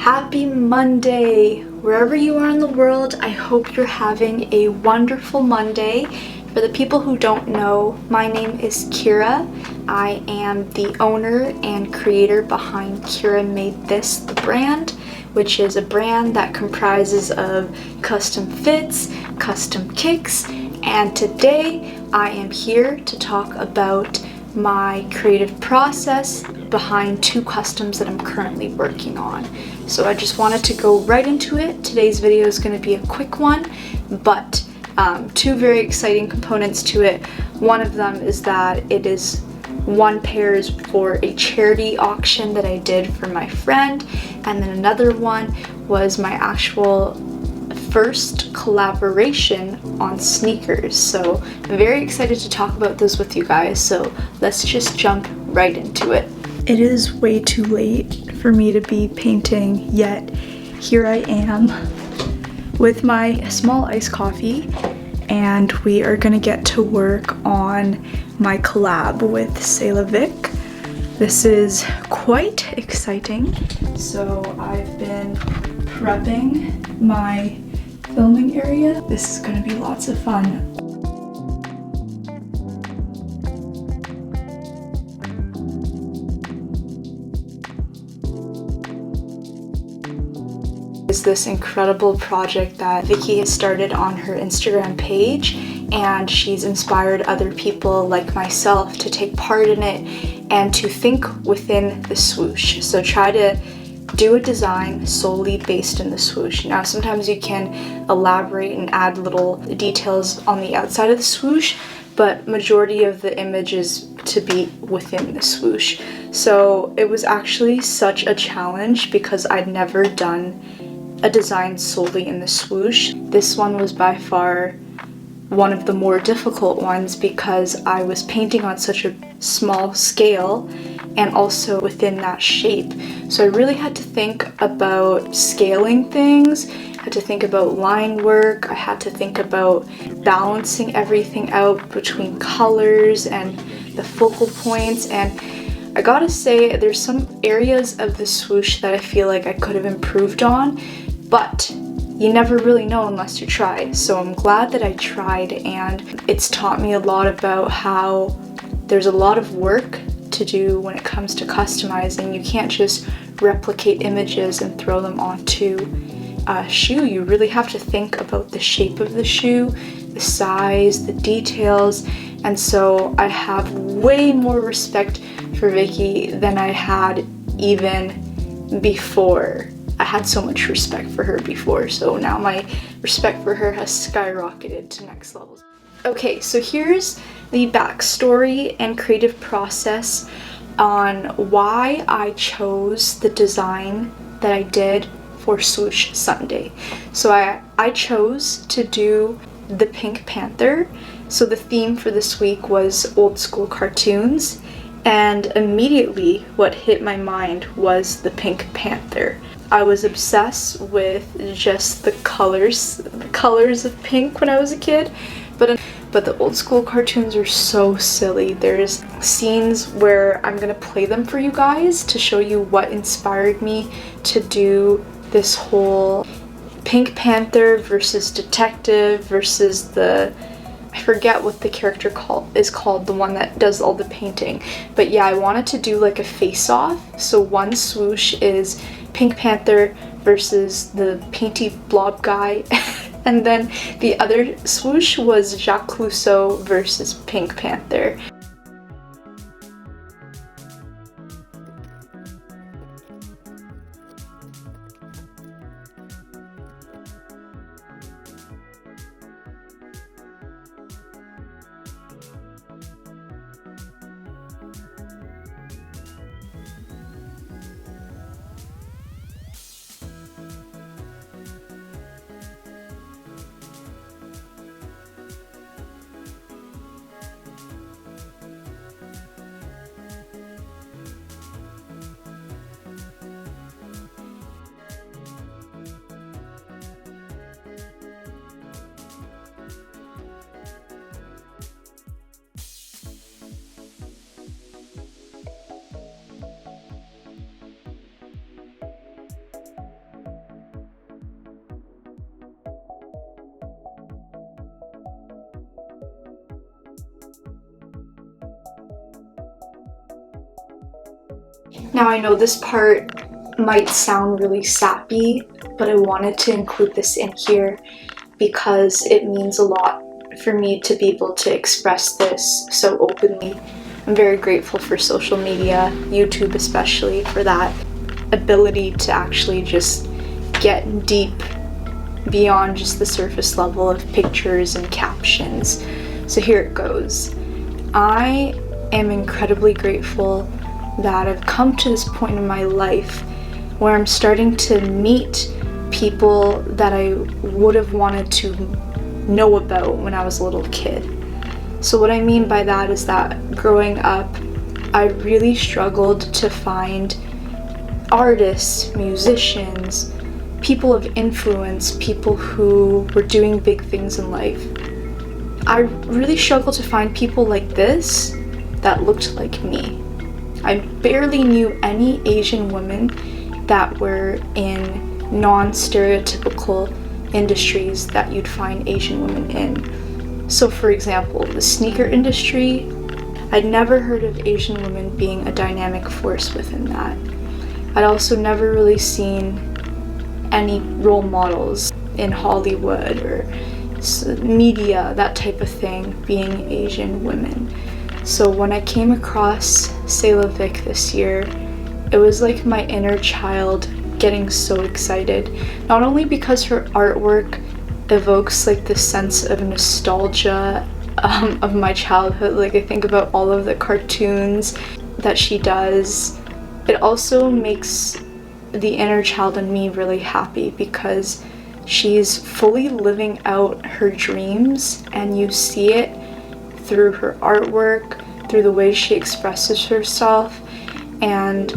Happy Monday! Wherever you are in the world, I hope you're having a wonderful Monday. For the people who don't know, my name is Kira. I am the owner and creator behind Kira Made This, the brand, which is a brand that comprises of custom fits, custom kicks, and today I am here to talk about my creative process behind two customs that I'm currently working on. So I just wanted to go right into it. Today's video is going to be a quick one, but two very exciting components to it. One of them is that it is one pairs for a charity auction that I did for my friend, and then another one was my actual first collaboration on sneakers. So I'm very excited to talk about this with you guys, so let's just jump right into it. It is way too late for me to be painting, yet here I am with my small iced coffee, and we are gonna get to work on my collab with CESTLAVIC. This is quite exciting. So I've been prepping my filming area. This is gonna be lots of fun. Is this incredible project that Vicky has started on her Instagram page, and she's inspired other people like myself to take part in it and to think within the swoosh. So try to do a design solely based in the swoosh. Now sometimes you can elaborate and add little details on the outside of the swoosh, but majority of the image is to be within the swoosh. So it was actually such a challenge because I'd never done a design solely in the swoosh. This one was by far one of the more difficult ones because I was painting on such a small scale and also within that shape. So I really had to think about scaling things, had to think about line work, I had to think about balancing everything out between colors and the focal points, and I gotta say there's some areas of the swoosh that I feel like I could have improved on, but you never really know unless you try. So I'm glad that I tried, and it's taught me a lot about how there's a lot of work to do when it comes to customizing. You can't just replicate images and throw them onto a shoe. You really have to think about the shape of the shoe, the size, the details, and so I have way more respect for Vicky than I had even before. I had so much respect for her before, so now my respect for her has skyrocketed to next levels. Okay, so here's the backstory and creative process on why I chose the design that I did for Swoosh Sunday. So I chose to do the Pink Panther. So the theme for this week was old school cartoons, and immediately what hit my mind was the Pink Panther. I was obsessed with just the colors of pink when I was a kid, but the old school cartoons are so silly. There's scenes where I'm gonna play them for you guys to show you what inspired me to do this whole Pink Panther versus detective versus I forget what the character is called, the one that does all the painting. But yeah, I wanted to do like a face-off. So one swoosh is Pink Panther versus the painty blob guy, and then the other swoosh was Jacques Clouseau versus Pink Panther. Now I know this part might sound really sappy, but I wanted to include this in here because it means a lot for me to be able to express this so openly. I'm very grateful for social media, YouTube especially, for that ability to actually just get deep beyond just the surface level of pictures and captions. So here it goes. I am incredibly grateful that I've come to this point in my life where I'm starting to meet people that I would have wanted to know about when I was a little kid. So what I mean by that is that growing up, I really struggled to find artists, musicians, people of influence, people who were doing big things in life. I really struggled to find people like this that looked like me. I barely knew any Asian women that were in non-stereotypical industries that you'd find Asian women in. So for example, the sneaker industry, I'd never heard of Asian women being a dynamic force within that. I'd also never really seen any role models in Hollywood or media, that type of thing, being Asian women. So when I came across CESTLAVIC this year, it was like my inner child getting so excited, not only because her artwork evokes like this sense of nostalgia of my childhood, like I think about all of the cartoons that she does. It also makes the inner child in me really happy because she's fully living out her dreams, and you see it through her artwork, through the way she expresses herself, and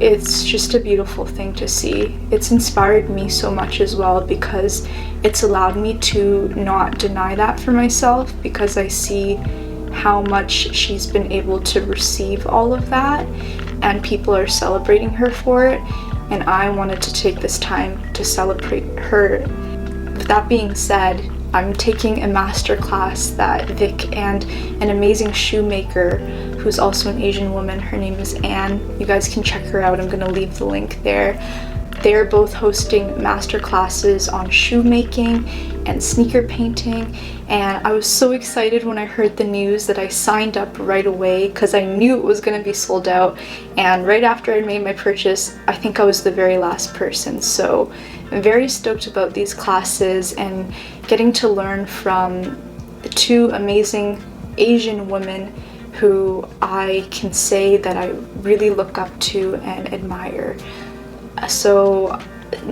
it's just a beautiful thing to see. It's inspired me so much as well because it's allowed me to not deny that for myself, because I see how much she's been able to receive all of that and people are celebrating her for it, and I wanted to take this time to celebrate her. With that being said, I'm taking a master class that Vic and an amazing shoemaker who's also an Asian woman, her name is Anne. You guys can check her out, I'm gonna leave the link there. They're both hosting master classes on shoemaking and sneaker painting, and I was so excited when I heard the news that I signed up right away because I knew it was gonna be sold out, and right after I made my purchase, I think I was the very last person. So I'm very stoked about these classes and getting to learn from the two amazing Asian women who I can say that I really look up to and admire. So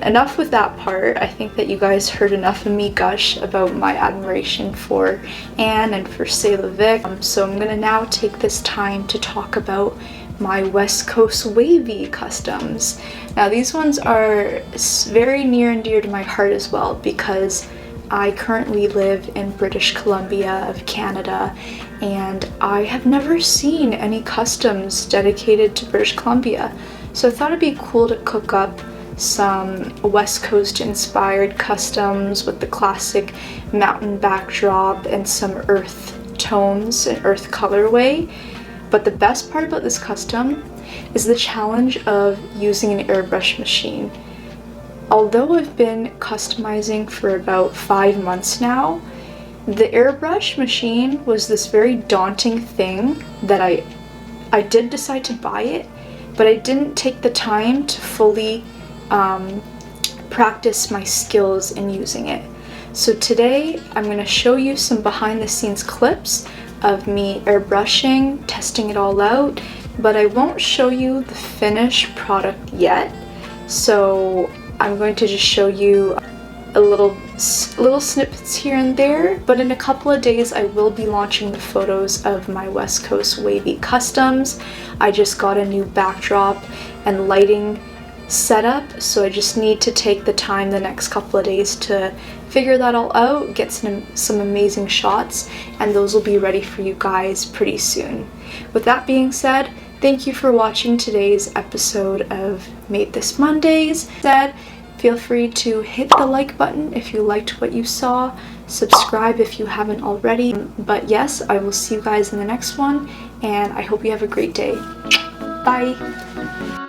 enough with that part. I think that you guys heard enough of me gush about my admiration for Anne and for CESTLAVIC. So I'm gonna now take this time to talk about my West Coast wavy customs. Now these ones are very near and dear to my heart as well because I currently live in British Columbia of Canada, and I have never seen any customs dedicated to British Columbia. So I thought it'd be cool to cook up some West Coast inspired customs with the classic mountain backdrop and some earth tones and earth colorway. But the best part about this custom is the challenge of using an airbrush machine. Although I've been customizing for about 5 months now, the airbrush machine was this very daunting thing that I did decide to buy it, but I didn't take the time to fully practice my skills in using it. So today I'm going to show you some behind the scenes clips of me airbrushing, testing it all out, but I won't show you the finished product yet. So I'm going to just show you a little snippets here and there, but in a couple of days I will be launching the photos of my West Coast wavy customs. I just got a new backdrop and lighting setup, so I just need to take the time the next couple of days to figure that all out, get some amazing shots, and those will be ready for you guys pretty soon. With that being said, thank you for watching today's episode of Made This Mondays. Feel free to hit the like button if you liked what you saw, subscribe if you haven't already, but yes, I will see you guys in the next one, and I hope you have a great day. Bye! Bye!